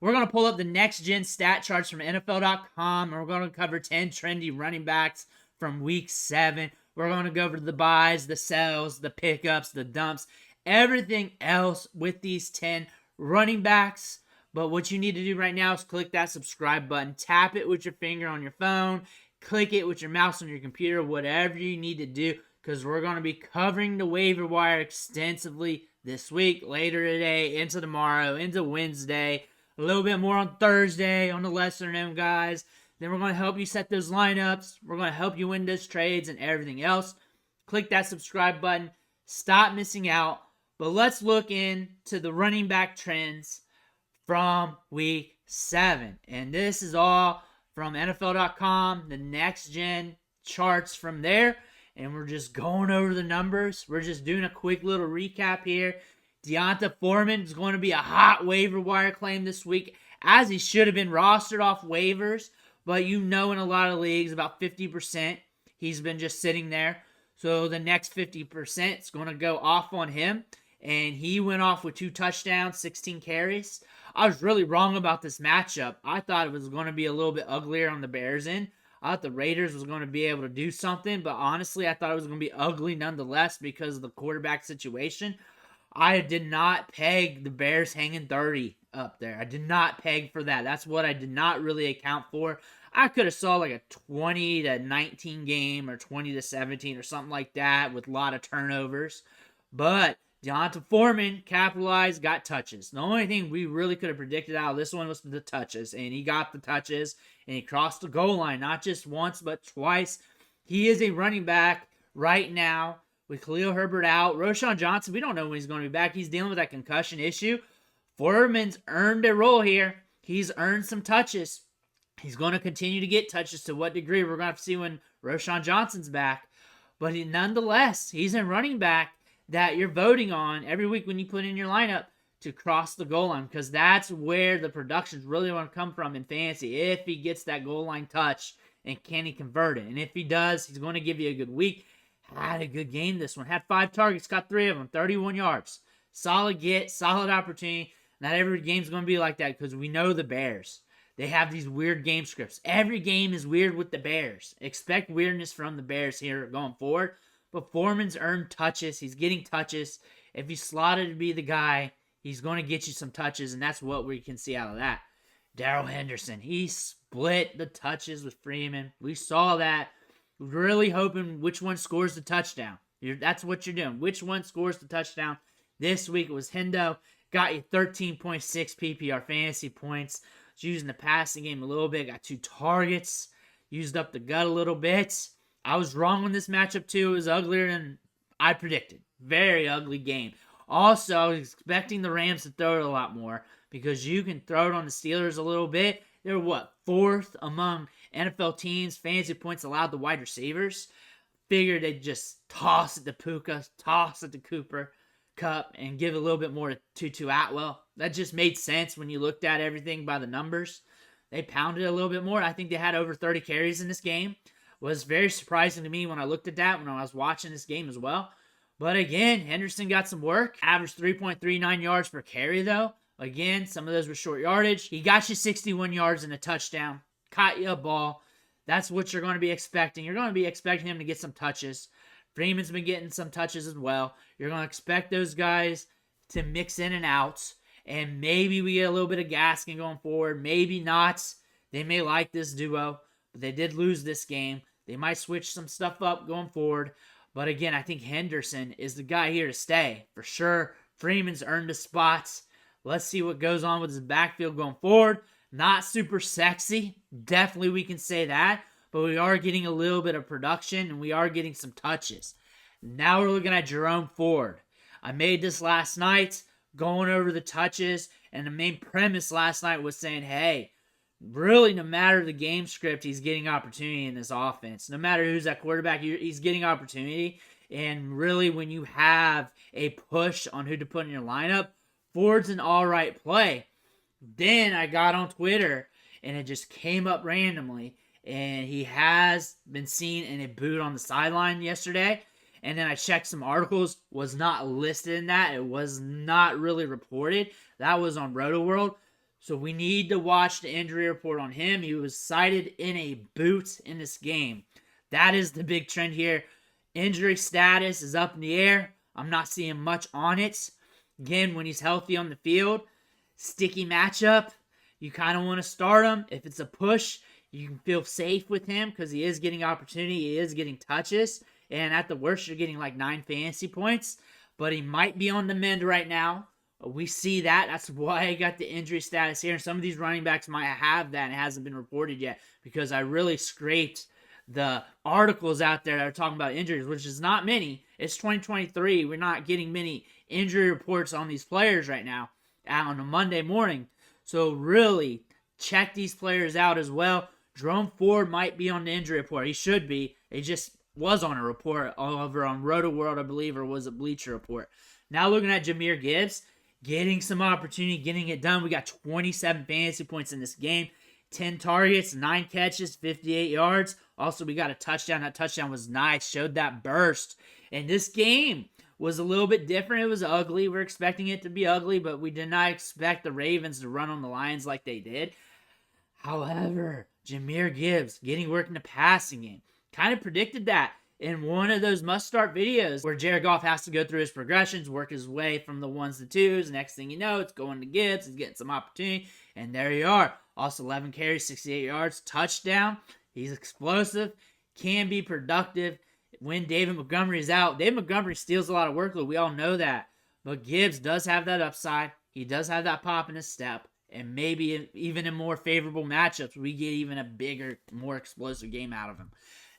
We're going to pull up the next-gen stat charts from NFL.com, and we're going to cover 10 trendy running backs from Week 7. We're going to go over the buys, the sells, the pickups, the dumps, everything else with these 10 running backs. But what you need to do right now is click that subscribe button. Tap it with your finger on your phone. Click it with your mouse on your computer, whatever you need to do, because we're going to be covering the waiver wire extensively this week, later today, into tomorrow, into Wednesday. A little bit more on Thursday on the lesser known guys. Then we're going to help you set those lineups. We're going to help you win those trades and everything else. Click that subscribe button. Stop missing out. But let's look into the running back trends from Week 7. And this is all from NFL.com, the next-gen charts from there. And we're just going over the numbers. We're just doing a quick little recap here. Diont Forman is going to be a hot waiver wire claim this week, as he should have been rostered off waivers. But you know, in a lot of leagues, about 50%, he's been just sitting there. So the next 50% is going to go off on him. And he went off with 2 touchdowns, 16 carries. I was really wrong about this matchup. I thought it was going to be a little bit uglier on the Bears' end. I thought the Raiders was going to be able to do something. But honestly, I thought it was going to be ugly nonetheless because of the quarterback situation. I did not peg the Bears hanging 30 up there. I did not peg for that. That's what I did not really account for. I could have saw like a 20-19 game or 20-17 or something like that with a lot of turnovers. But Diont Forman capitalized, got touches. The only thing we really could have predicted out of this one was the touches. And he got the touches and he crossed the goal line, not just once but twice. He is a running back right now. With Khalil Herbert out, Roschon Johnson, we don't know when he's going to be back. He's dealing with that concussion issue. Foreman's earned a role here. He's earned some touches. He's going to continue to get touches. To what degree, we're going to have to see when Roschon Johnson's back. But nonetheless, he's a running back that you're voting on every week when you put in your lineup to cross the goal line, because that's where the productions really want to come from in fantasy. If he gets that goal line touch and can he convert it? And if he does, he's going to give you a good week. Had a good game this one. Had 5 targets, got 3 of them, 31 yards. Solid get, solid opportunity. Not every game's going to be like that because we know the Bears. They have these weird game scripts. Every game is weird with the Bears. Expect weirdness from the Bears here going forward. But Foreman's earned touches. He's getting touches. If he's slotted to be the guy, he's going to get you some touches, and that's what we can see out of that. Daryl Henderson, he split the touches with Freeman. We saw that. Really hoping which one scores the touchdown. That's what you're doing. Which one scores the touchdown? This week it was Hendo. Got you 13.6 PPR fantasy points. Was using the passing game a little bit. Got 2 targets. Used up the gut a little bit. I was wrong on this matchup too. It was uglier than I predicted. Very ugly game. Also, I was expecting the Rams to throw it a lot more because you can throw it on the Steelers a little bit. They're what? 4th among NFL teams, fantasy points allowed to wide receivers. Figured they'd just toss it to Puka, toss it to Cooper Kupp, and give a little bit more to Tutu Atwell. That just made sense when you looked at everything by the numbers. They pounded a little bit more. I think they had over 30 carries in this game. Was very surprising to me when I looked at that when I was watching this game as well. But again, Henderson got some work. Averaged 3.39 yards per carry though. Again, some of those were short yardage. He got you 61 yards and a touchdown. Caught you a ball. That's what you're going to be expecting. You're going to be expecting him to get some touches. Freeman's been getting some touches as well. You're going to expect those guys to mix in and out. And maybe we get a little bit of Gaskin going forward. Maybe not. They may like this duo. But they did lose this game. They might switch some stuff up going forward. But again, I think Henderson is the guy here to stay. For sure. Freeman's earned a spot. Let's see what goes on with his backfield going forward. Not super sexy. Definitely we can say that. But we are getting a little bit of production and we are getting some touches. Now we're looking at Jerome Ford. I made this last night, going over the touches. And the main premise last night was saying, hey, really no matter the game script, he's getting opportunity in this offense. No matter who's at quarterback, he's getting opportunity. And really when you have a push on who to put in your lineup, Ford's an all-right play. Then I got on Twitter, and it just came up randomly, and he has been seen in a boot on the sideline yesterday. And then I checked some articles, was not listed in that. It was not really reported. That was on RotoWorld. So we need to watch the injury report on him. He was cited in a boot in this game. That is the big trend here. Injury status is up in the air. I'm not seeing much on it. Again, when he's healthy on the field, sticky matchup, you kind of want to start him. If it's a push, you can feel safe with him because he is getting opportunity. He is getting touches. And at the worst, you're getting like 9 fantasy points. But he might be on the mend right now. We see that. That's why I got the injury status here. And some of these running backs might have that and it hasn't been reported yet because I really scraped the articles out there that are talking about injuries, which is not many. It's 2023. We're not getting many injury reports on these players right now on a Monday morning. So really check these players out as well. Jerome Ford might be on the injury report. He should be. It just was on a report over on Roto World, I believe, or was a Bleacher Report. Now looking at Jerome Gibbs, getting some opportunity, getting it done. We got 27 fantasy points in this game. 10 targets, 9 catches, 58 yards. Also, we got a touchdown. That touchdown was nice. Showed that burst. And this game was a little bit different. It was ugly. We're expecting it to be ugly, but we did not expect the Ravens to run on the Lions like they did. However, Jerome Gibbs getting work in the passing game. Kind of predicted that in one of those must-start videos where Jared Goff has to go through his progressions, work his way from the 1s to 2s. Next thing you know, it's going to Gibbs. He's getting some opportunity, and there you are. Also, 11 carries, 68 yards, touchdown. He's explosive, can be productive. When David Montgomery is out, David Montgomery steals a lot of workload. We all know that. But Gibbs does have that upside. He does have that pop in his step. And maybe even in more favorable matchups, we get even a bigger, more explosive game out of him.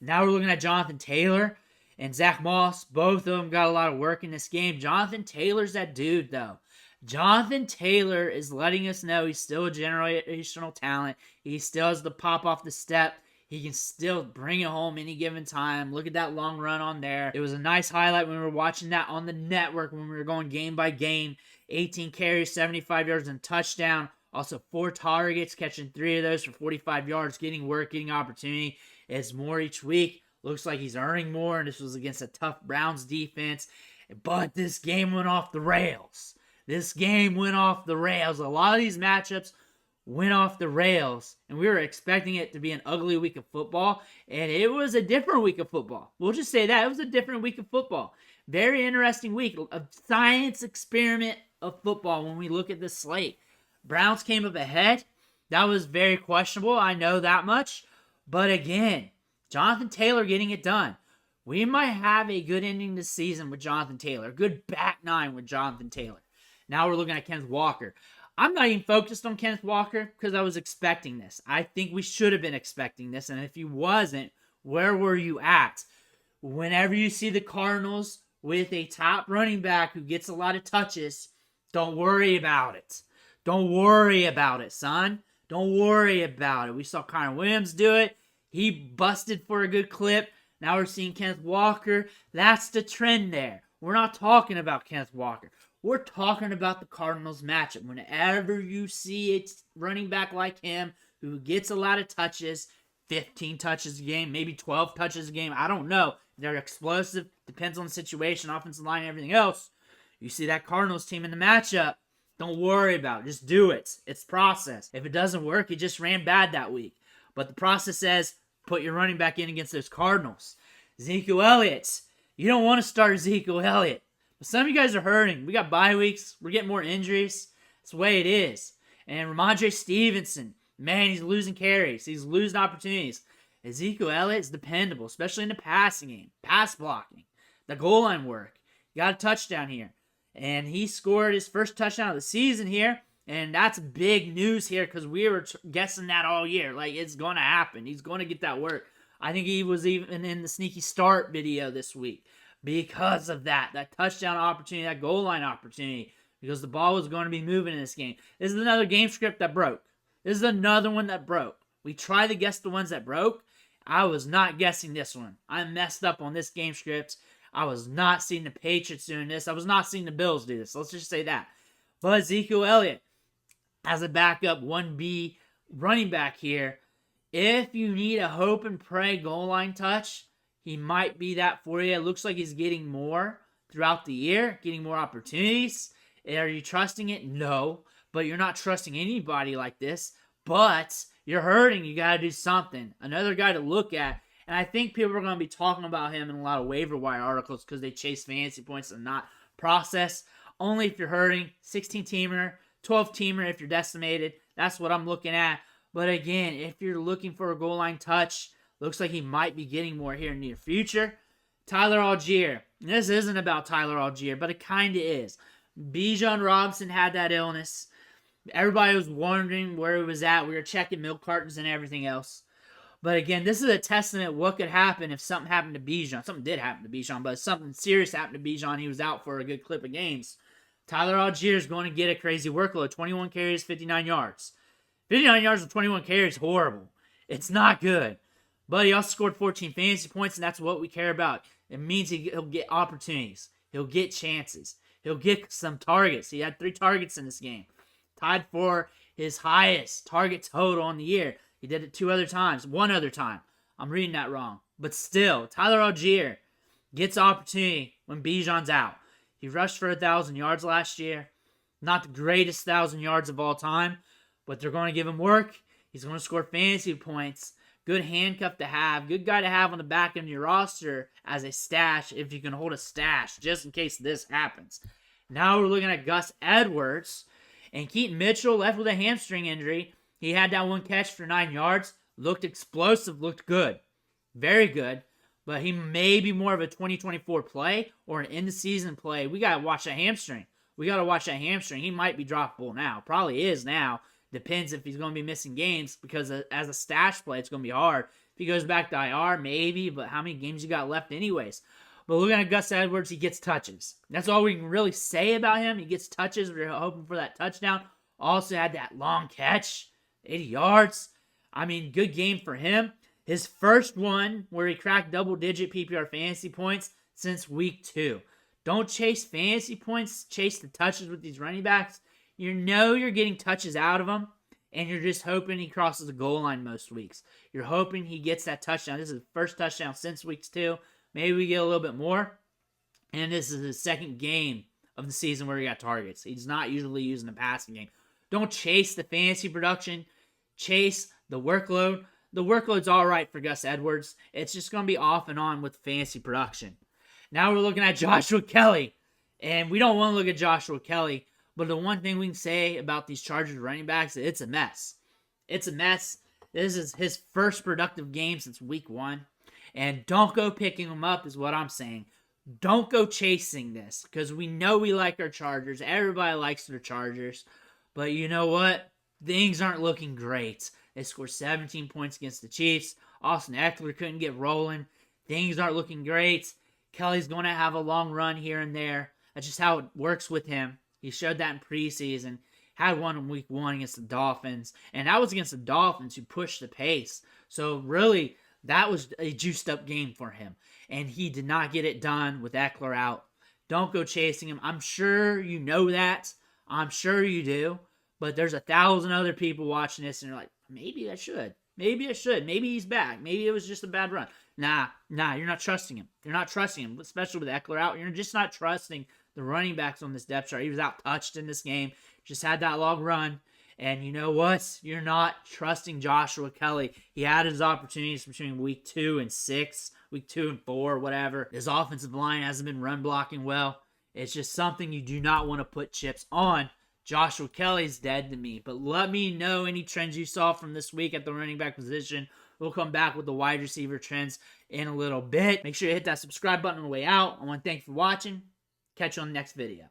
Now we're looking at Jonathan Taylor and Zach Moss. Both of them got a lot of work in this game. Jonathan Taylor's that dude, though. Jonathan Taylor is letting us know he's still a generational talent. He still has the pop off the step. He can still bring it home any given time. Look at that long run on there. It was a nice highlight when we were watching that on the network when we were going game by game. 18 carries, 75 yards, and touchdown. Also 4 targets, catching 3 of those for 45 yards, getting work, getting opportunity. It's more each week. Looks like he's earning more, and this was against a tough Browns defense. But this game went off the rails. This game went off the rails. A lot of these matchups went off the rails, and we were expecting it to be an ugly week of football, and it was a different week of football. We'll just say that. It was a different week of football. Very interesting week. A science experiment of football when we look at this slate. Browns came up ahead. That was very questionable. I know that much. But again, Jonathan Taylor getting it done. We might have a good ending this season with Jonathan Taylor. A good back 9 with Jonathan Taylor. Now we're looking at Kenneth Walker. I'm not even focused on Kenneth Walker because I was expecting this. I think we should have been expecting this. And if you wasn't, where were you at? Whenever you see the Cardinals with a top running back who gets a lot of touches, don't worry about it. Don't worry about it, son. Don't worry about it. We saw Connor Williams do it. He busted for a good clip. Now we're seeing Kenneth Walker. That's the trend there. We're not talking about Kenneth Walker. We're talking about the Cardinals matchup. Whenever you see a running back like him who gets a lot of touches, 15 touches a game, maybe 12 touches a game, I don't know. They're explosive. Depends on the situation, offensive line, and everything else. You see that Cardinals team in the matchup. Don't worry about it. Just do it. It's process. If it doesn't work, you just ran bad that week. But the process says put your running back in against those Cardinals. Ezekiel Elliott. You don't want to start Ezekiel Elliott. But some of you guys are hurting. We got bye weeks. We're getting more injuries. That's the way it is. And Ramondre Stevenson. Man, he's losing carries. He's losing opportunities. Ezekiel Elliott is dependable, especially in the passing game. Pass blocking. The goal line work. You got a touchdown here. And he scored his first touchdown of the season here. And that's big news here because we were guessing that all year. Like, it's going to happen. He's going to get that work. I think he was even in the sneaky start video this week because of that touchdown opportunity, that goal line opportunity, because the ball was going to be moving in this game. This is another game script that broke. This is another one that broke. We try to guess the ones that broke. I was not guessing this one. I messed up on this game script. I was not seeing the Patriots doing this. I was not seeing the Bills do this. Let's just say that. But Ezekiel Elliott as a backup 1B running back here. If you need a hope and pray goal line touch, he might be that for you. It looks like he's getting more throughout the year, getting more opportunities. Are you trusting it? No. but you're not trusting anybody like this. But you're hurting. You got to do something. Another guy to look at. And I think people are going to be talking about him in a lot of waiver wire articles because they chase fantasy points and not process. Only if you're hurting. 16-teamer, 12-teamer if you're decimated. That's what I'm looking at. But again, if you're looking for a goal line touch, looks like he might be getting more here in the near future. Tyler Algier. This isn't about Tyler Algier, but it kind of is. Bijan Robinson had that illness. Everybody was wondering where he was at. We were checking milk cartons and everything else. But again, this is a testament of what could happen if something happened to Bijan. Something did happen to Bijan, but if something serious happened to Bijan, he was out for a good clip of games. Tyler Algier is going to get a crazy workload. 21 carries, 59 yards. 59 yards with 21 carries, horrible. It's not good. But he also scored 14 fantasy points, and that's what we care about. It means he'll get opportunities. He'll get chances. He'll get some targets. He had 3 targets in this game. Tied for his highest target total on the year. He did it 2 other times. 1 other time. I'm reading that wrong. But still, Tyler Algier gets opportunity when Bijan's out. He rushed for 1,000 yards last year. Not the greatest 1,000 yards of all time, but they're going to give him work. He's going to score fantasy points. Good handcuff to have. Good guy to have on the back end of your roster as a stash if you can hold a stash just in case this happens. Now we're looking at Gus Edwards. And Keaton Mitchell left with a hamstring injury. He had that 1 catch for 9 yards. Looked explosive. Looked good. Very good. But he may be more of a 2024 play or an end-of-season play. We got to watch that hamstring. He might be droppable now. Probably is now. Depends if he's going to be missing games because as a stash play, it's going to be hard. If he goes back to IR, maybe. But how many games you got left anyways? But looking at Gus Edwards, he gets touches. That's all we can really say about him. He gets touches. We're hoping for that touchdown. Also had that long catch. 80 yards. I mean, good game for him. His first one where he cracked double-digit PPR fantasy points since week 2. Don't chase fantasy points. Chase the touches with these running backs. You know you're getting touches out of him, and you're just hoping he crosses the goal line most weeks. You're hoping he gets that touchdown. This is his first touchdown since week 2. Maybe we get a little bit more. And this is his second game of the season where he got targets. He's not usually using the passing game. Don't chase the fantasy production. Chase the workload. The workload's all right for Gus Edwards. It's just going to be off and on with fantasy production. Now we're looking at Joshua Kelly. And we don't want to look at Joshua Kelly. But the one thing we can say about these Chargers running backs, it's a mess. It's a mess. This is his first productive game since week 1. And don't go picking him up is what I'm saying. Don't go chasing this because we know we like our Chargers. Everybody likes their Chargers. But you know what? Things aren't looking great. They scored 17 points against the Chiefs. Austin Eckler couldn't get rolling. Things aren't looking great. Kelly's going to have a long run here and there. That's just how it works with him. He showed that in preseason. Had one in week 1 against the Dolphins. And that was against the Dolphins who pushed the pace. So really, that was a juiced up game for him. And he did not get it done with Eckler out. Don't go chasing him. I'm sure you know that. I'm sure you do. But there's 1,000 other people watching this and you're like, maybe I should. Maybe I should. Maybe he's back. Maybe it was just a bad run. Nah, you're not trusting him. You're not trusting him, especially with Eckler out. You're just not trusting the running backs on this depth chart. He was out touched in this game. Just had that long run. And you know what? You're not trusting Joshua Kelly. He had his opportunities between week 2 and 6, week 2 and 4, whatever. His offensive line hasn't been run blocking well. It's just something you do not want to put chips on. Joshua Kelly's dead to me. But let me know any trends you saw from this week at the running back position. We'll come back with the wide receiver trends in a little bit. Make sure you hit that subscribe button on the way out. I want to thank you for watching. Catch you on the next video.